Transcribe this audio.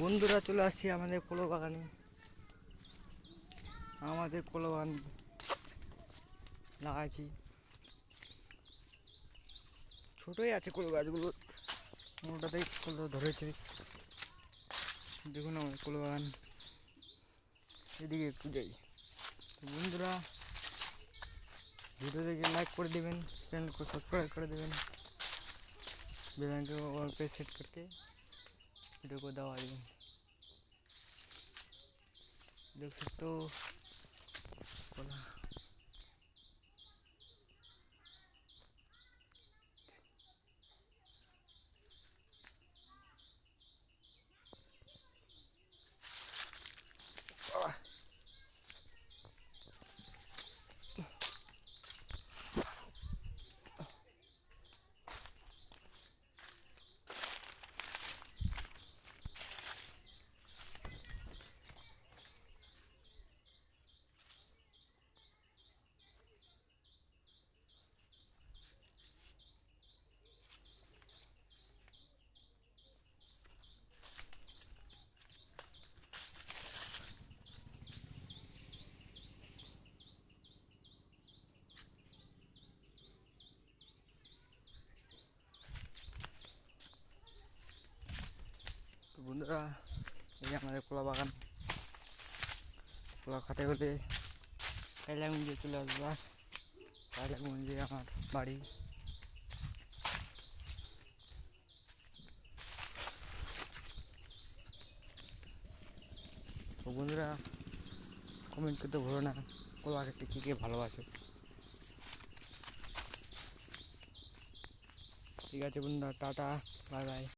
বন্ধুরা চলে আসছি আমাদের কলা বাগানে। আমাদের কলা বাগান লাগাইছি, ছোটই আছে কলা গাছগুলো, মোটাতেই কলা ধরেছে। দেখুন আমাদের কলা বাগান। এদিকে একটু যাই। বন্ধুরা ভিডিও দেখে लाइक कर देवें, चैनल को सब्सक्राइब कर देवें, बेल आइकन को ऑल पे सेट करके वीडियो को दबा देवें। देख सकते हो कोला। तो बंधुरा ये हमारे कला बागान। कला खाते गले कैलागंजे चले आसबा। कैलागंजे हमार बाड़ी। तो बंधुरा कमेंट करते भूलो ना कला खेते के भालोबाशे। ठीक है बंधुरा, टाटा, बाय बाय।